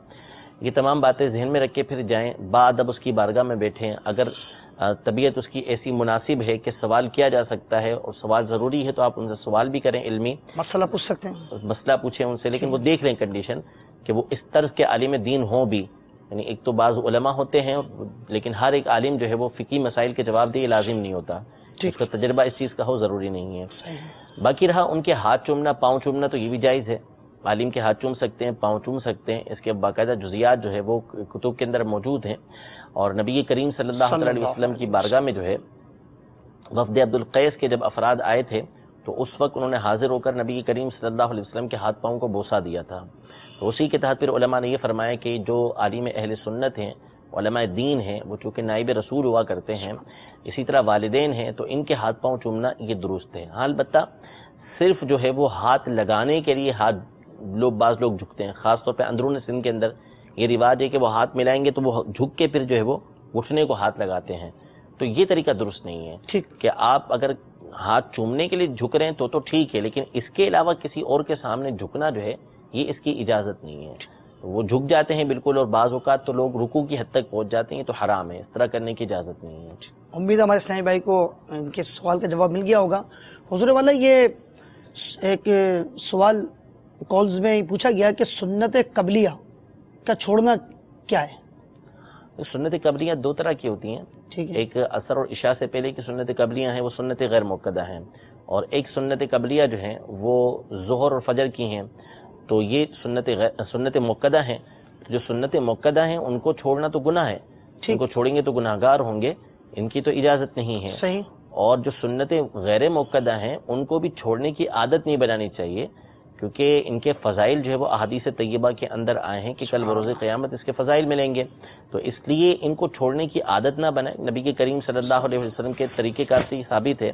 یہ تمام باتیں ذہن میں رکھ کے پھر جائیں، بعد اب اس کی بارگاہ میں بیٹھیں، اگر طبیعت اس کی ایسی مناسب ہے کہ سوال کیا جا سکتا ہے اور سوال ضروری ہے تو آپ ان سے سوال بھی کریں، علمی مسئلہ پوچھ سکتے ہیں، مسئلہ پوچھیں ان سے، لیکن وہ دیکھ لیں کنڈیشن کہ وہ اس طرز کے عالم دین ہوں بھی، یعنی ایک تو بعض علماء ہوتے ہیں لیکن ہر ایک عالم جو ہے وہ فقہی مسائل کے جواب دے، یہ لازم نہیں ہوتا، اس کا تجربہ اس چیز کا ہو ضروری نہیں ہے۔ باقی رہا ان کے ہاتھ چومنا، پاؤں چومنا، تو یہ بھی جائز ہے، عالم کے ہاتھ چوم سکتے ہیں، پاؤں چوم سکتے ہیں، اس کے باقاعدہ جزیات جو ہے وہ کتب کے اندر موجود ہیں، اور نبی کریم صلی اللہ علیہ وسلم کی بارگاہ میں جو ہے وفد عبد القیس کے جب افراد آئے تھے تو اس وقت انہوں نے حاضر ہو کر نبی کریم صلی اللہ علیہ وسلم کے ہاتھ پاؤں کو بوسہ دیا تھا، تو اسی کے تحت پھر علماء نے یہ فرمایا کہ جو عالم اہل سنت ہیں، علماء دین ہیں، وہ چونکہ نائب رسول ہوا کرتے ہیں، اسی طرح والدین ہیں، تو ان کے ہاتھ پاؤں چومنا یہ درست ہے۔ ہاں البتہ صرف جو ہے وہ ہاتھ لگانے کے لیے بعض لوگ جھکتے ہیں، خاص طور پہ اندرون سندھ کے اندر یہ رواج ہے کہ وہ ہاتھ ملائیں گے تو وہ جھک کے پھر جو ہے وہ گھٹنے کو ہاتھ لگاتے ہیں، تو یہ طریقہ درست نہیں ہے۔ ٹھیک کہ آپ اگر ہاتھ چومنے کے لیے جھک رہے ہیں تو ٹھیک ہے، لیکن اس کے علاوہ کسی اور کے سامنے جھکنا جو ہے یہ اس کی اجازت نہیں ہے، وہ جھک جاتے ہیں بالکل، اور بعض اوقات تو لوگ رکوع کی حد تک پہنچ جاتے ہیں، تو حرام ہے، اس طرح کرنے کی اجازت نہیں ہے۔ امید ہے ہمارے اسلامی بھائی کو ان کے سوال کا جواب مل گیا ہوگا۔ حضور والا یہ ایک سوال کالز میں پوچھا گیا کہ سنت قبلیہ کا چھوڑنا کیا ہے؟ سنت قبلیہ دو طرح کی ہوتی ہیں، ایک عصر اور عشاء سے پہلے کی سنت قبلیہ ہیں، وہ سنت غیر مؤکدہ ہیں، اور ایک سنت قبلیہ جو ہیں وہ ظہر اور فجر کی ہیں، تو یہ سنت مؤکدہ ہیں۔ جو سنت مؤکدہ ہیں ان کو چھوڑنا تو گناہ ہے، ان کو چھوڑیں گے تو گناہگار ہوں گے، ان کی تو اجازت نہیں ہے۔ صحیح۔ اور جو سنت غیر مؤکدہ ہیں ان کو بھی چھوڑنے کی عادت نہیں بنانی چاہیے، کیونکہ ان کے فضائل جو ہے وہ احادیث طیبہ کے اندر آئے ہیں کہ کل بروز قیامت اس کے فضائل ملیں گے، تو اس لیے ان کو چھوڑنے کی عادت نہ بنائیں۔ نبی کے کریم صلی اللہ علیہ وسلم کے طریقہ کار سے یہ ثابت ہے،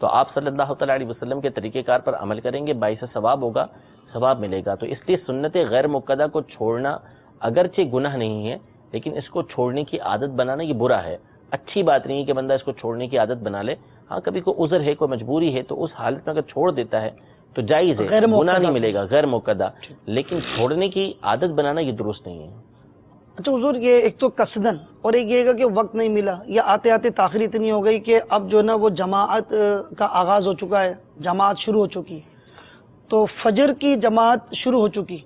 تو آپ صلی اللہ تعالیٰ علیہ وسلم کے طریقہ کار پر عمل کریں گے، باعث ثواب ہوگا، ثواب ملے گا۔ تو اس لیے سنت غیر مؤکدہ کو چھوڑنا اگرچہ گناہ نہیں ہے، لیکن اس کو چھوڑنے کی عادت بنانا یہ برا ہے، اچھی بات نہیں ہے کہ بندہ اس کو چھوڑنے کی عادت بنا لے۔ ہاں کبھی کوئی عذر ہے، کوئی مجبوری ہے، تو اس حالت میں اگر چھوڑ دیتا ہے تو جائز ہے، گناہ نہیں ملے گا، غیر مؤکدہ، لیکن چھوڑنے کی عادت بنانا یہ درست نہیں ہے۔ اچھا حضور، یہ ایک تو قصدن اور ایک یہ کہ وقت نہیں ملا، یا آتے آتے تاخیر اتنی ہو گئی کہ اب جو ہے نا وہ جماعت کا آغاز ہو چکا ہے، جماعت شروع ہو چکی، تو فجر کی جماعت شروع ہو چکی،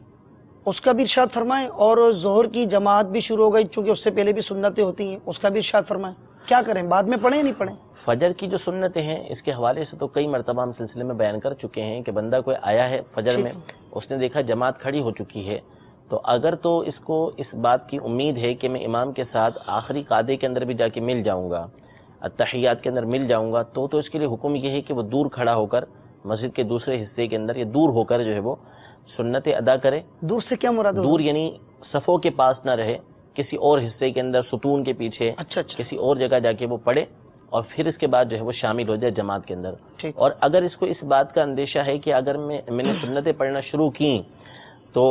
اس کا بھی ارشاد فرمائیں، اور ظہر کی جماعت بھی شروع ہو گئی چونکہ اس سے پہلے بھی سنتیں ہوتی ہیں، اس کا بھی ارشاد فرمائیں، کیا کریں، بعد میں پڑھیں نہیں پڑھیں؟ فجر کی جو سنتیں ہیں اس کے حوالے سے تو کئی مرتبہ ہم سلسلے میں بیان کر چکے ہیں کہ بندہ کوئی آیا ہے فجر میں، اس نے دیکھا جماعت کھڑی ہو چکی ہے، تو اگر تو اس کو اس بات کی امید ہے کہ میں امام کے ساتھ آخری قعدے کے اندر بھی جا کے مل جاؤں گا، التحیات کے اندر مل جاؤں گا، تو اس کے لیے حکم یہ ہے کہ وہ دور کھڑا ہو کر مسجد کے دوسرے حصے کے اندر یا دور ہو کر جو ہے وہ سنتیں ادا کرے۔ دور سے کیا مراد ہے؟ دور یعنی صفوں کے پاس نہ رہے، کسی اور حصے کے اندر ستون کے پیچھے کسی اور جگہ جا کے وہ پڑھے، اور پھر اس کے بعد جو ہے وہ شامل ہو جائے جماعت کے اندر۔ اور اگر اس کو اس بات کا اندیشہ ہے کہ اگر میں نے سنتیں پڑھنا شروع کی تو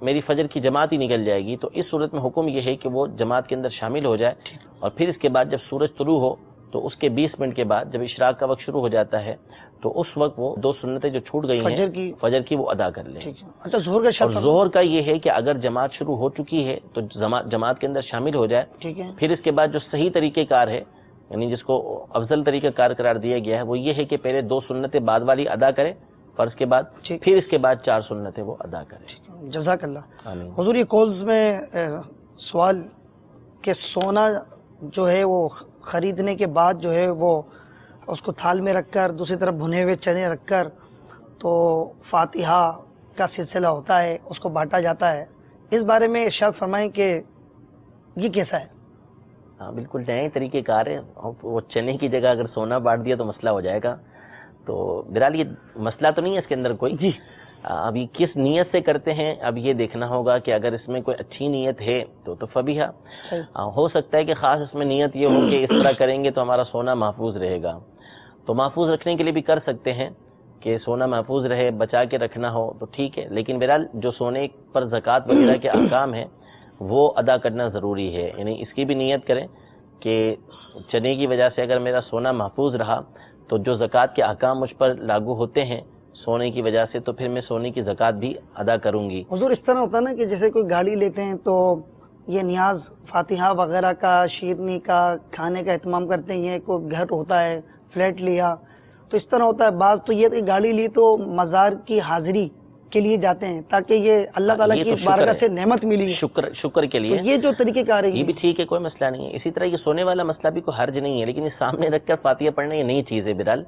میری فجر کی جماعت ہی نکل جائے گی، تو اس صورت میں حکم یہ ہے کہ وہ جماعت کے اندر شامل ہو جائے، اور پھر اس کے بعد جب سورج طلوع ہو تو اس کے 20 منٹ کے بعد جب اشراق کا وقت شروع ہو جاتا ہے تو اس وقت وہ دو سنتیں جو چھوٹ گئی ہیں فجر کی وہ ادا کر لیں۔ اچھا ظہر کا یہ ہے کہ اگر جماعت شروع ہو چکی ہے تو جماعت کے اندر شامل ہو جائے، پھر اس کے بعد جو صحیح طریقہ کار ہے، یعنی جس کو افضل طریقہ کار قرار دیا گیا ہے، وہ یہ ہے کہ پہلے 2 سنتیں بعد والی ادا کرے فرض کے بعد، پھر اس کے بعد 4 سنتیں وہ ادا کرے۔ جزاک اللہ۔ حضور یہ کالز میں سوال کہ سونا جو ہے وہ خریدنے کے بعد جو ہے وہ اس کو تھال میں رکھ کر دوسری طرف بھنے ہوئے چنے رکھ کر تو فاتحہ کا سلسلہ ہوتا ہے، اس کو بانٹا جاتا ہے، اس بارے میں ارشاد فرمائیں کہ یہ کیسا ہے؟ ہاں بالکل نئے طریقے کار ہے، وہ چنے کی جگہ اگر سونا بانٹ دیا تو مسئلہ ہو جائے گا، تو بہرحال یہ مسئلہ تو نہیں ہے اس کے اندر کوئی۔ جی اب یہ کس نیت سے کرتے ہیں اب یہ دیکھنا ہوگا کہ اگر اس میں کوئی اچھی نیت ہے تو فبیہا، ہو سکتا ہے کہ خاص اس میں نیت یہ ہو کہ اس طرح کریں گے تو ہمارا سونا محفوظ رہے گا، تو محفوظ رکھنے کے لیے بھی کر سکتے ہیں کہ سونا محفوظ رہے، بچا کے رکھنا ہو تو ٹھیک ہے، لیکن بہرحال جو سونے پر زکوٰۃ وغیرہ کے احکام ہیں وہ ادا کرنا ضروری ہے، یعنی اس کی بھی نیت کریں کہ چنے کی وجہ سے اگر میرا سونا محفوظ رہا تو جو زکوٰۃ کے احکام مجھ پر لاگو ہوتے ہیں سونے کی وجہ سے، تو پھر میں سونے کی زکوٰۃ بھی ادا کروں گی۔ حضور اس طرح ہوتا ہے نا کہ جیسے کوئی گاڑی لیتے ہیں تو یہ نیاز فاتحہ وغیرہ کا، شیرنی کا، کھانے کا اہتمام کرتے ہیں، کوئی گھر ہوتا ہے، فلیٹ لیا تو اس طرح ہوتا ہے، بعض تو یہ کہ گاڑی لی تو مزار کی حاضری کے لیے جاتے ہیں تاکہ یہ اللہ تعالیٰ کی بارگاہ سے نعمت ملی ہے، شکر کے لیے، یہ جو طریقے کار ہے یہ بھی ٹھیک ہے، کوئی مسئلہ نہیں ہے. اسی طرح یہ سونے والا مسئلہ بھی کوئی حرج نہیں ہے، لیکن یہ سامنے رکھ کر فاتحہ پڑھنا یہ نئی چیز ہے بہرحال.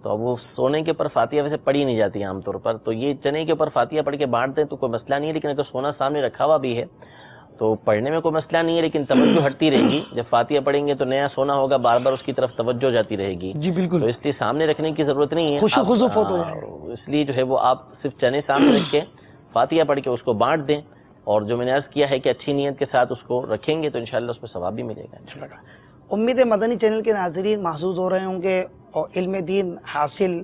تو اب وہ سونے کے اوپر فاتحہ ویسے پڑھی نہیں جاتی عام طور پر، تو یہ چنے کے اوپر فاتحہ پڑھ کے بانٹ دیں تو کوئی مسئلہ نہیں ہے. لیکن اگر سونا سامنے رکھا ہوا بھی ہے تو پڑھنے میں کوئی مسئلہ نہیں ہے، لیکن توجہ ہٹتی رہے گی. جب فاتحہ پڑھیں گے تو نیا سونا ہوگا، بار بار اس کی طرف توجہ جاتی رہے گی. جی بالکل، تو اس لیے سامنے رکھنے کی ضرورت نہیں ہے، اس لیے جو ہے وہ آپ صرف چنے سامنے رکھ کے فاتحہ پڑھ کے اس کو بانٹ دیں. اور جو میں نے عرض کیا ہے کہ اچھی نیت کے ساتھ اس کو رکھیں گے تو انشاءاللہ اس میں ثواب بھی ملے گا. امید مدنی چینل کے ناظرین محظوظ ہو رہے ہوں گے، اور علم دین حاصل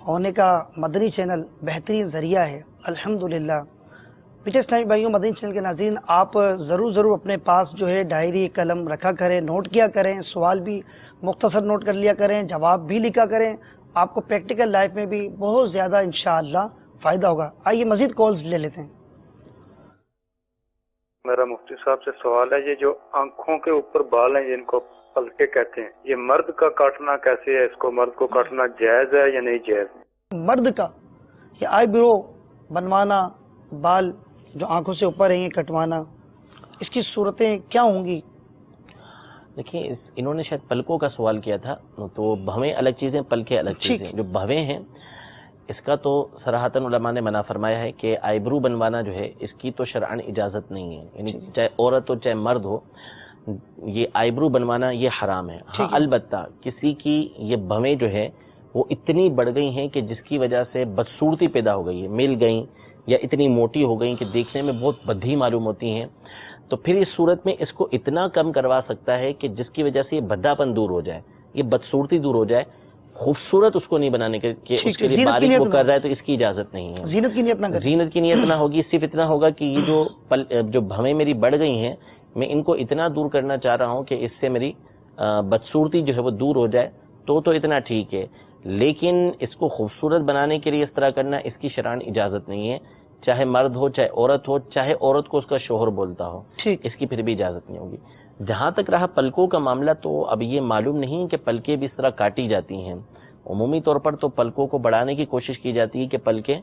ہونے کا مدنی چینل بہترین ذریعہ ہے الحمدللہ. پیچھے اسلامی بھائیوں، مدنی چینل کے ناظرین، آپ ضرور اپنے پاس جو ہے ڈائری قلم رکھا کریں، نوٹ کیا کریں، سوال بھی مختصر نوٹ کر لیا کریں، جواب بھی لکھا کریں. آپ کو پریکٹیکل لائف میں بھی بہت زیادہ انشاءاللہ فائدہ ہوگا. آئیے مزید کالز لے لیتے ہیں. میرا مفتی صاحب سے سوال ہے، یہ جو آنکھوں کے اوپر بال ہیں جن کو پلکے کہتے ہیں، یہ مرد کا کاٹنا کیسے ہے؟ اس کو مرد کو کاٹنا جائز ہے یا نہیں جائز؟ مرد کا یہ آئی برو بنوانا، بال جو آنکھوں سے اوپر ہیں یہ کٹوانا، اس کی صورتیں کیا ہوں گی؟ دیکھیں انہوں نے شاید پلکوں کا سوال کیا تھا، تو بھویں الگ چیزیں، پلکیں الگ چیزیں. جو بھویں ہیں اس کا تو صراحتاً علماء نے منع فرمایا ہے کہ آئیبرو بنوانا جو ہے اس کی تو شرعاً اجازت نہیں ہے. یعنی چاہے عورت ہو چاہے مرد ہو، یہ آئیبرو بنوانا یہ حرام ہے. ہاں البتہ کسی کی یہ بھویں جو ہے وہ اتنی بڑھ گئی ہیں کہ جس کی وجہ سے بدصورتی پیدا ہو گئی ہے، مل گئیں یا اتنی موٹی ہو گئیں کہ دیکھنے میں بہت بدھی معلوم ہوتی ہیں، تو پھر اس صورت میں اس کو اتنا کم کروا سکتا ہے کہ جس کی وجہ سے یہ بھداپن دور ہو جائے، یہ بدصورتی دور ہو جائے. خوبصورت اس کو نہیں بنانے کے کہ اس کے لیے باریک وہ کر رہا ہے تو اس کی اجازت نہیں ہے. زینت کی نیت نہ ہوگی، صرف اتنا ہوگا کہ یہ جو بھویں میری بڑھ گئی ہیں میں ان کو اتنا دور کرنا چاہ رہا ہوں کہ اس سے میری بدصورتی جو ہے وہ دور ہو جائے، تو اتنا ٹھیک ہے. لیکن اس کو خوبصورت بنانے کے لیے اس طرح کرنا اس کی شرعاً اجازت نہیں ہے، چاہے مرد ہو چاہے عورت ہو، چاہے عورت کو اس کا شوہر بولتا ہو، اس کی پھر بھی اجازت نہیں ہوگی. جہاں تک رہا پلکوں کا معاملہ، تو اب یہ معلوم نہیں کہ پلکیں بھی اس طرح کاٹی جاتی ہیں. عمومی طور پر تو پلکوں کو بڑھانے کی کوشش کی جاتی ہے کہ پلکیں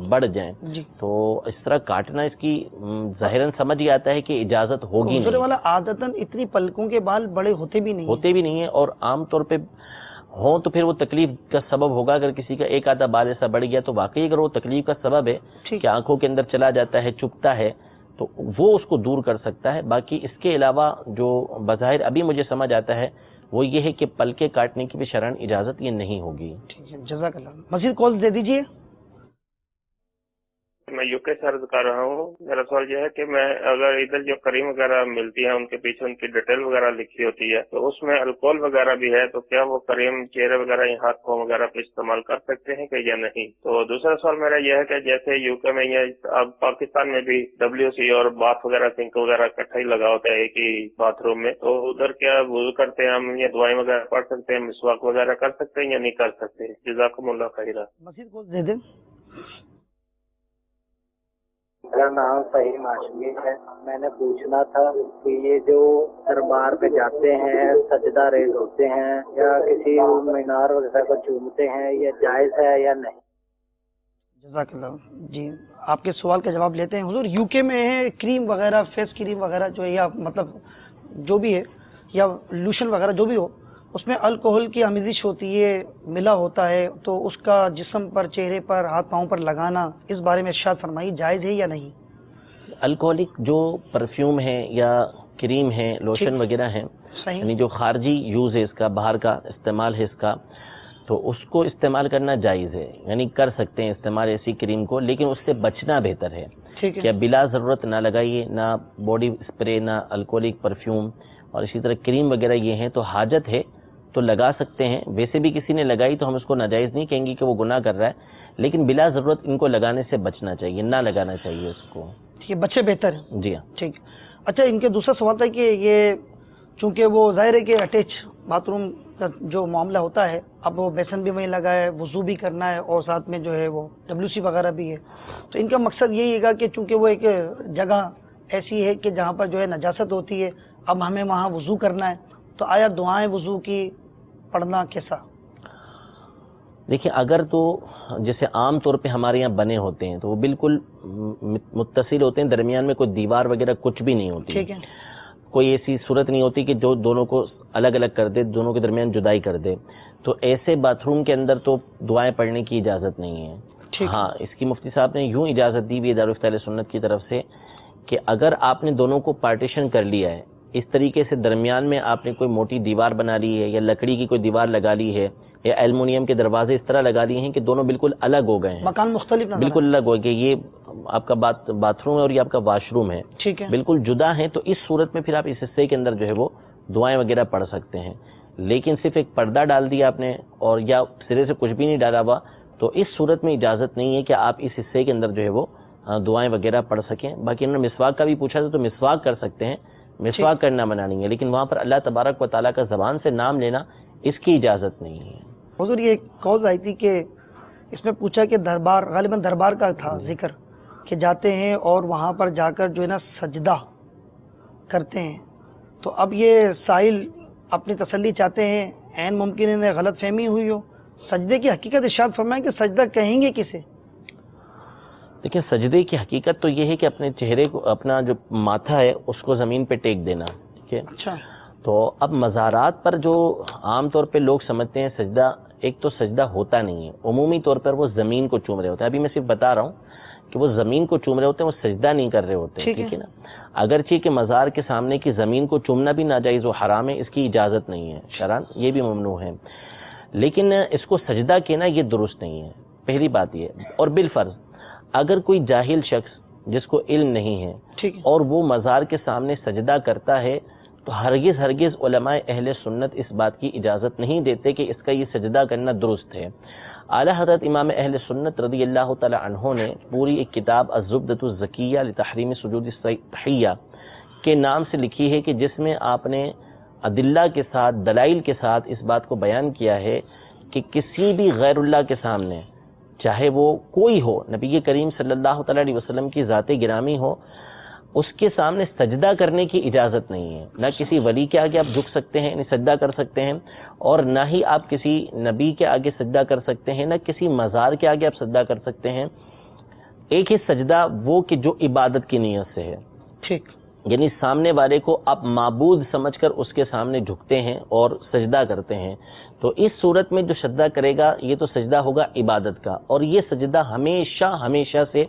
بڑھ جائیں، تو اس طرح کاٹنا اس کی ظاہراً سمجھ یہ آتا ہے کہ اجازت ہوگی نہیں. والا عادتاً اتنی پلکوں کے بال بڑے ہوتے بھی نہیں ہیں، اور عام طور پہ ہوں تو پھر وہ تکلیف کا سبب ہوگا. اگر کسی کا ایک آدھا بال ایسا بڑھ گیا تو واقعی اگر وہ تکلیف کا سبب ہے کہ آنکھوں کے اندر چلا جاتا ہے، چبھتا ہے، تو وہ اس کو دور کر سکتا ہے. باقی اس کے علاوہ جو بظاہر ابھی مجھے سمجھ آتا ہے وہ یہ ہے کہ پلکیں کاٹنے کی بھی شرعاً اجازت یہ نہیں ہوگی. ٹھیک ہے، جزاک اللہ. مزید کال دے دیجیے. میں یو کے سے عرض کر رہا ہوں. میرا سوال یہ ہے کہ میں اگر ادھر جو کریم وغیرہ ملتی ہیں ان کے پیچھے ان کی ڈیٹیل وغیرہ لکھی ہوتی ہے تو اس میں الکوہل وغیرہ بھی ہے، تو کیا وہ کریم چہرے وغیرہ یا ہاتھ پاؤں وغیرہ پہ استعمال کر سکتے ہیں کہ یا نہیں؟ تو دوسرا سوال میرا یہ ہے کہ جیسے یو کے میں یہ اب پاکستان میں بھی WC اور باتھ وغیرہ سنک وغیرہ اکٹھا ہی لگا ہوتا ہے ایک ہی باتھ روم میں، تو ادھر کیا وضو کرتے ہیں ہم یا دعائیں وغیرہ پڑھ سکتے ہیں، مسواک وغیرہ کر سکتے ہیں یا نہیں کر سکتے؟ جزاکم اللہ خیرا. مزید کال دے دیں. میرا نام فہیم ہاشمی ہے. میں نے پوچھنا تھا کہ یہ جو دربار پہ جاتے ہیں سجدہ ریز ہوتے ہیں یا کسی مینار وغیرہ کو چومتے ہیں، یہ جائز ہے یا نہیں؟ جزاک اللہ. جی آپ کے سوال کا جواب لیتے ہیں. حضور یو کے میں ہے کریم وغیرہ، فیس کریم وغیرہ جو ہے یا مطلب جو بھی ہے یا لوشن وغیرہ جو بھی ہو، اس میں الکوہل کی آمیزش ہوتی ہے، ملا ہوتا ہے، تو اس کا جسم پر، چہرے پر، ہاتھ پاؤں پر لگانا، اس بارے میں ارشاد فرمائیے جائز ہے یا نہیں؟ الکوہلک جو پرفیوم ہے یا کریم ہے، لوشن وغیرہ ہیں، یعنی جو خارجی یوز ہے اس کا، باہر کا استعمال ہے اس کا، تو اس کو استعمال کرنا جائز ہے. یعنی کر سکتے ہیں استعمال ایسی کریم کو، لیکن اس سے بچنا بہتر ہے. کہ بلا ضرورت نہ لگائیے، نہ باڈی اسپرے، نہ الکوہلک پرفیوم، اور اسی طرح کریم وغیرہ یہ ہیں تو حاجت ہے تو لگا سکتے ہیں. ویسے بھی کسی نے لگائی تو ہم اس کو ناجائز نہیں کہیں گے کہ وہ گناہ کر رہا ہے، لیکن بلا ضرورت ان کو لگانے سے بچنا چاہیے، نہ لگانا چاہیے اس کو. یہ بچے بہتر ہے. جی ہاں ٹھیک. اچھا، ان کے دوسرا سوال تھا کہ یہ چونکہ وہ ظاہر ہے کہ اٹیچ باتھ روم کا جو معاملہ ہوتا ہے، اب وہ بیسن بھی وہیں لگا ہے، وضو بھی کرنا ہے، اور ساتھ میں جو ہے وہ WC وغیرہ بھی ہے، تو ان کا مقصد یہی ہے کہ چونکہ وہ ایک جگہ ایسی ہے کہ جہاں پر جو ہے نجاست ہوتی ہے، اب ہمیں وہاں وضو کرنا ہے، تو آیا دعائیں وضو کی پڑھنا کیسا؟ دیکھیں، اگر تو جیسے عام طور پہ ہمارے یہاں بنے ہوتے ہیں تو وہ بالکل متصل ہوتے ہیں، درمیان میں کوئی دیوار وغیرہ کچھ بھی نہیں ہوتی، ٹھیک ہے، کوئی ایسی صورت نہیں ہوتی کہ جو دونوں کو الگ الگ کر دے، دونوں کے درمیان جدائی کر دے، تو ایسے باتھ روم کے اندر تو دعائیں پڑھنے کی اجازت نہیں ہے۔ ہاں، اس کی مفتی صاحب نے یوں اجازت دی بھی دارالفتہ اہل سنت کی طرف سے کہ اگر آپ نے دونوں کو پارٹیشن کر لیا ہے، اس طریقے سے درمیان میں آپ نے کوئی موٹی دیوار بنا لی ہے یا لکڑی کی کوئی دیوار لگا لی ہے یا ایلومینیم کے دروازے اس طرح لگا لیے ہیں کہ دونوں بالکل الگ ہو گئے ہیں، مکان مختلف نظر بالکل الگ ہو گئے، یہ آپ کا باتھ روم ہے اور یہ آپ کا واش روم ہے، ٹھیک ہے، بالکل جدا ہیں، تو اس صورت میں پھر آپ اس حصے کے اندر جو ہے وہ دعائیں وغیرہ پڑھ سکتے ہیں۔ لیکن صرف ایک پردہ ڈال دیا آپ نے اور یا سرے سے کچھ بھی نہیں ڈالا ہوا، تو اس صورت میں اجازت نہیں ہے کہ آپ اس حصے کے اندر جو ہے وہ دعائیں وغیرہ پڑھ سکیں۔ باقی انہوں نے مسواک کا بھی پوچھا تھا، تو مسواک کر سکتے ہیں، مسواک کرنا منع نہیں ہے، لیکن وہاں پر اللہ تبارک و تعالیٰ کا زبان سے نام لینا اس کی اجازت نہیں ہے۔ حضور یہ ایک قول آئی تھی کہ اس میں پوچھا کہ دربار، غالباً دربار کا تھا ذکر، کہ جاتے ہیں اور وہاں پر جا کر جو ہے نا سجدہ کرتے ہیں، تو اب یہ سائل اپنی تسلی چاہتے ہیں، عین ممکن انہیں غلط فہمی ہوئی ہو، سجدے کی حقیقت ارشاد فرمائیں کہ سجدہ کہیں گے کسے؟ لیکن سجدے کی حقیقت تو یہ ہے کہ اپنے چہرے کو، اپنا جو ماتھا ہے اس کو زمین پہ ٹیک دینا، ٹھیک ہے۔ اچھا، تو اب مزارات پر جو عام طور پہ لوگ سمجھتے ہیں سجدہ، ایک تو سجدہ ہوتا نہیں ہے، عمومی طور پر وہ زمین کو چوم رہے ہوتے ہیں۔ ابھی میں صرف بتا رہا ہوں کہ وہ زمین کو چوم رہے ہوتے ہیں، وہ سجدہ نہیں کر رہے ہوتے ہیں، ٹھیک ہے نا۔ اگرچہ کہ مزار کے سامنے کی زمین کو چومنا بھی ناجائز و حرام ہے، اس کی اجازت نہیں ہے شرعاً، یہ بھی ممنوع ہے، لیکن اس کو سجدہ کہنا یہ درست نہیں ہے، پہلی بات یہ۔ اور بالفرض اگر کوئی جاہل شخص جس کو علم نہیں ہے اور وہ مزار کے سامنے سجدہ کرتا ہے، تو ہرگز علماء اہل سنت اس بات کی اجازت نہیں دیتے کہ اس کا یہ سجدہ کرنا درست ہے۔ اعلیٰ حضرت امام اہل سنت رضی اللہ تعالی عنہ نے پوری ایک کتاب الزبدۃ الزکیہ لتحریم سجود التحیہ کے نام سے لکھی ہے کہ جس میں آپ نے ادلہ کے ساتھ، دلائل کے ساتھ اس بات کو بیان کیا ہے کہ کسی بھی غیر اللہ کے سامنے، چاہے وہ کوئی ہو، نبی کریم صلی اللہ تعالی علیہ وسلم کی ذات گرامی ہو، اس کے سامنے سجدہ کرنے کی اجازت نہیں ہے۔ نہ کسی ولی کے آگے آپ جھک سکتے ہیں، یعنی سجدہ کر سکتے ہیں، اور نہ ہی آپ کسی نبی کے آگے سجدہ کر سکتے ہیں، نہ کسی مزار کے آگے آپ سجدہ کر سکتے ہیں۔ ایک ہی سجدہ وہ کہ جو عبادت کی نیت سے ہے، ٹھیک، یعنی سامنے والے کو آپ معبود سمجھ کر اس کے سامنے جھکتے ہیں اور سجدہ کرتے ہیں، تو اس صورت میں جو سجدہ کرے گا یہ تو سجدہ ہوگا عبادت کا، اور یہ سجدہ ہمیشہ سے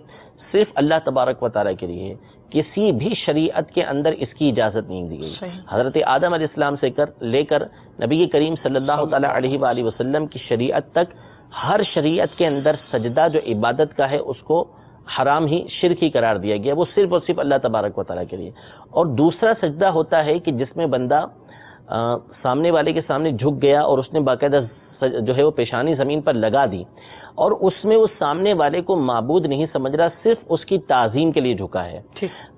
صرف اللہ تبارک و تعالیٰ کے لیے ہے، کسی بھی شریعت کے اندر اس کی اجازت نہیں دی گئی۔ حضرت آدم علیہ السلام سے لے کر نبی کریم صلی اللہ تعالیٰ علیہ وآلہ وسلم کی شریعت تک، ہر شریعت کے اندر سجدہ جو عبادت کا ہے اس کو حرام ہی، شرک ہی قرار دیا گیا، وہ صرف اور صرف اللہ تبارک و تعالیٰ کے لیے۔ اور دوسرا سجدہ ہوتا ہے کہ جس میں بندہ سامنے والے کے سامنے جھک گیا اور اس نے باقاعدہ جو ہے وہ پیشانی زمین پر لگا دی، اور اس میں اس سامنے والے کو معبود نہیں سمجھ رہا، صرف اس کی تعظیم کے لیے جھکا ہے،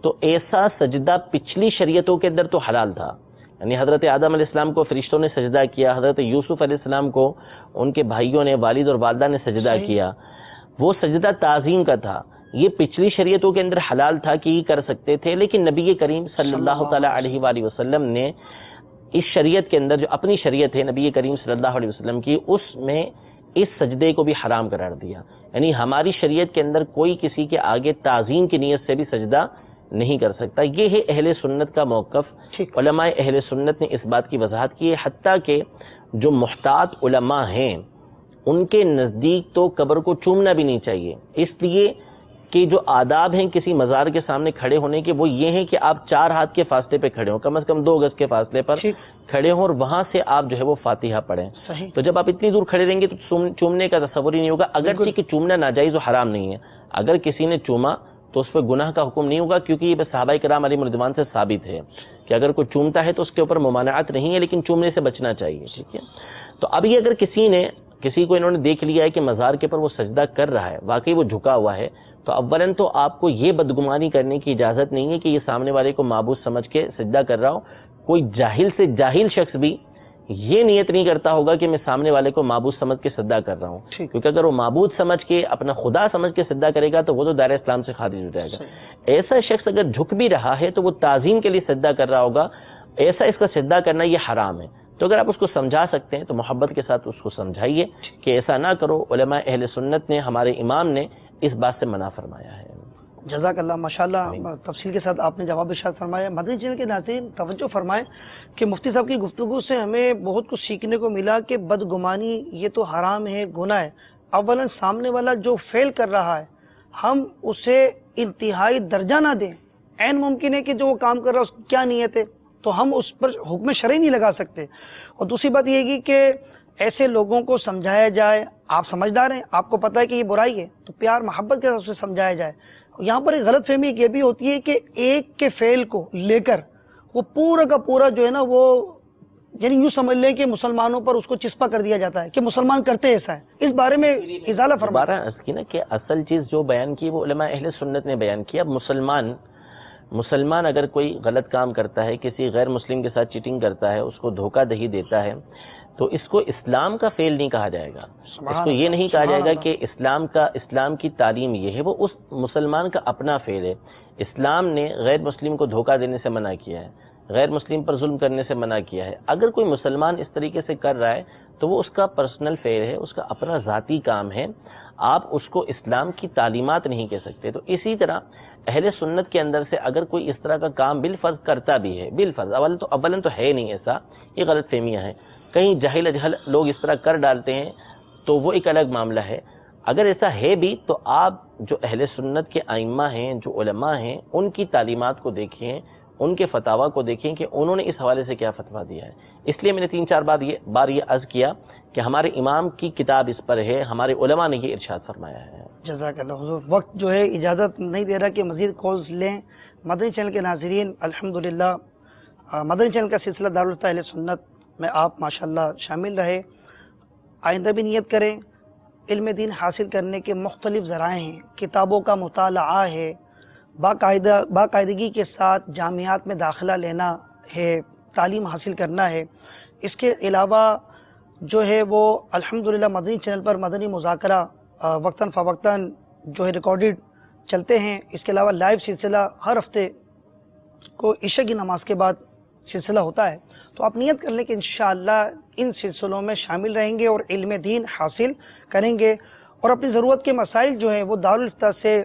تو ایسا سجدہ پچھلی شریعتوں کے اندر تو حلال تھا، یعنی حضرت آدم علیہ السلام کو فرشتوں نے سجدہ کیا، حضرت یوسف علیہ السلام کو ان کے بھائیوں نے، والد اور والدہ نے سجدہ کیا، وہ سجدہ تعظیم کا تھا، یہ پچھلی شریعتوں کے اندر حلال تھا کہ یہ کر سکتے تھے، لیکن نبی کریم صلی اللہ تعالیٰ علیہ وآلہ وسلم نے اس شریعت کے اندر، جو اپنی شریعت ہے نبی کریم صلی اللہ علیہ وسلم کی، اس میں اس سجدے کو بھی حرام قرار دیا، یعنی ہماری شریعت کے اندر کوئی کسی کے آگے تعظیم کی نیت سے بھی سجدہ نہیں کر سکتا۔ یہ ہے اہل سنت کا موقف، علماء اہل سنت نے اس بات کی وضاحت کی ہے، حتیٰ کہ جو محتاط علماء ہیں ان کے نزدیک تو قبر کو چومنا بھی نہیں چاہیے، اس لیے کہ جو آداب ہیں کسی مزار کے سامنے کھڑے ہونے کے، وہ یہ ہیں کہ آپ 4 ہاتھ کے فاصلے پہ کھڑے ہوں، کم از کم 2 گز کے فاصلے پر کھڑے ہوں، اور وہاں سے آپ جو ہے وہ فاتحہ پڑھیں۔ تو جب آپ اتنی دور کھڑے رہیں گے تو چومنے کا تصور ہی نہیں ہوگا، اگرچہ کہ چومنا ناجائز و حرام نہیں ہے، اگر کسی نے چوما تو اس پہ گناہ کا حکم نہیں ہوگا، کیونکہ یہ صحابہ کرام علیہم رضوان سے ثابت ہے کہ اگر کوئی چومتا ہے تو اس کے اوپر ممانعت نہیں ہے، لیکن چومنے سے بچنا چاہیے، ٹھیک ہے۔ تو اب یہ اگر کسی کو انہوں نے دیکھ لیا ہے کہ مزار کے پر وہ سجدہ کر رہا ہے، واقعی وہ جھکا ہوا ہے، تو اولاً تو آپ کو یہ بدگمانی کرنے کی اجازت نہیں ہے کہ یہ سامنے والے کو معبود سمجھ کے سجدہ کر رہا ہو۔ کوئی جاہل سے جاہل شخص بھی یہ نیت نہیں کرتا ہوگا کہ میں سامنے والے کو معبود سمجھ کے سجدہ کر رہا ہوں، کیونکہ اگر وہ معبود سمجھ کے اپنا خدا سمجھ کے سجدہ کرے گا تو وہ تو دائرہ اسلام سے خارج ہو جائے گا۔ ایسا شخص اگر جھک بھی رہا ہے تو وہ تعظیم کے لیے سجدہ کر رہا ہوگا، ایسا اس کا سجدہ کرنا یہ حرام ہے۔ تو اگر آپ اس کو سمجھا سکتے ہیں تو محبت کے ساتھ اس کو سمجھائیے کہ ایسا نہ کرو۔ علماء اہل سنت نے، ہمارے امام نے اس بات سے منع فرمایا ہے۔ جزاک اللہ، ماشاءاللہ تفصیل کے ساتھ آپ نے جواب ارشاد فرمایا۔ مدنی چینل کے ناظرین توجہ فرمائیں کہ مفتی صاحب کی گفتگو سے ہمیں بہت کچھ سیکھنے کو ملا کہ بدگمانی یہ تو حرام ہے، گناہ ہے۔ اولا سامنے والا جو فعل کر رہا ہے ہم اسے انتہائی درجہ نہ دیں، عین ممکن ہے کہ جو وہ کام کر رہا ہے اس کی کیا نیت ہے، تو ہم اس پر حکم شرعی نہیں لگا سکتے۔ اور دوسری بات یہ ہے کہ ایسے لوگوں کو سمجھایا جائے، آپ سمجھدار ہیں، آپ کو پتہ ہے کہ یہ برائی ہے، تو پیار محبت کے ساتھ سمجھایا جائے۔ یہاں پر ایک غلط فہمی یہ بھی ہوتی ہے کہ ایک کے فعل کو لے کر وہ پورا کا پورا جو ہے نا وہ یعنی یوں سمجھ لیں کہ مسلمانوں پر اس کو چسپا کر دیا جاتا ہے کہ مسلمان کرتے ایسا ہے۔ اس بارے میں ازالہ فرمائیں کی نا کہ اصل چیز جو بیان کی وہ علماء اہل سنت نے بیان کی۔ اب مسلمان اگر کوئی غلط کام کرتا ہے، کسی غیر مسلم کے ساتھ چیٹنگ کرتا ہے، اس کو دھوکہ دہی دیتا ہے، تو اس کو اسلام کا فعل نہیں کہا جائے گا۔ اس کو یہ نہیں کہا جائے گا کہ اسلام کی تعلیم یہ ہے، وہ اس مسلمان کا اپنا فعل ہے۔ اسلام نے غیر مسلم کو دھوکہ دینے سے منع کیا ہے، غیر مسلم پر ظلم کرنے سے منع کیا ہے۔ اگر کوئی مسلمان اس طریقے سے کر رہا ہے تو وہ اس کا پرسنل فعل ہے، اس کا اپنا ذاتی کام ہے، آپ اس کو اسلام کی تعلیمات نہیں کہہ سکتے۔ تو اسی طرح اہل سنت کے اندر سے اگر کوئی اس طرح کا کام بالفرض کرتا بھی ہے، بالفرض اولا تو ہے نہیں ایسا، یہ غلط فہمیاں ہیں، کہیں جاہل اجہل لوگ اس طرح کر ڈالتے ہیں تو وہ ایک الگ معاملہ ہے۔ اگر ایسا ہے بھی تو آپ جو اہل سنت کے ائمہ ہیں، جو علماء ہیں، ان کی تعلیمات کو دیکھیں، ان کے فتاوا کو دیکھیں کہ انہوں نے اس حوالے سے کیا فتوا دیا ہے۔ اس لیے میں نے 3-4 بار یہ عرض کیا کہ ہمارے امام کی کتاب اس پر ہے، ہمارے علماء نے یہ ارشاد فرمایا ہے۔ جزاک اللہ حضور۔ وقت جو ہے اجازت نہیں دے رہا کہ مزید کالز لیں۔ مدنی چینل کے ناظرین، الحمدللہ مدنی چینل کا سلسلہ دارالفتہ اہل سنت میں آپ ماشاءاللہ شامل رہے۔ آئندہ بھی نیت کریں۔ علم دین حاصل کرنے کے مختلف ذرائع ہیں، کتابوں کا مطالعہ ہے، باقاعدگی کے ساتھ جامعات میں داخلہ لینا ہے، تعلیم حاصل کرنا ہے۔ اس کے علاوہ جو ہے وہ الحمدللہ مدنی چینل پر مدنی مذاکرہ وقتاً فوقتاً جو ہے ریکارڈڈ چلتے ہیں۔ اس کے علاوہ لائیو سلسلہ ہر ہفتے کو عشاء کی نماز کے بعد سلسلہ ہوتا ہے، تو آپ نیت کر لیں کہ انشاءاللہ ان سلسلوں میں شامل رہیں گے اور علم دین حاصل کریں گے، اور اپنی ضرورت کے مسائل جو ہیں وہ دارالفتہ سے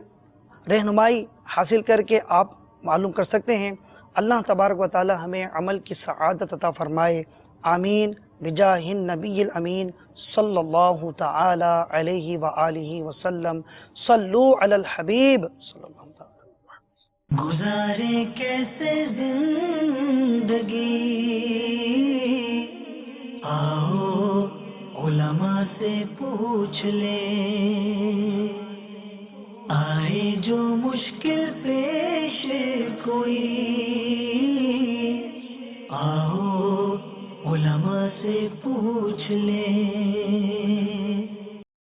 رہنمائی حاصل کر کے آپ معلوم کر سکتے ہیں۔ اللہ تبارک و تعالی ہمیں عمل کی سعادت عطا فرمائے، آمین بجاہ النبی الامین صلی اللہ تعالی علیہ وآلہ وسلم۔ صلو علی الحبیب صلی اللہ تعالی۔ گزارے کیسے زندگی، آؤ علماء سے پوچھ لیں، آئے جو مشکل پیش کوئی، آؤ علماء سے پوچھ لیں۔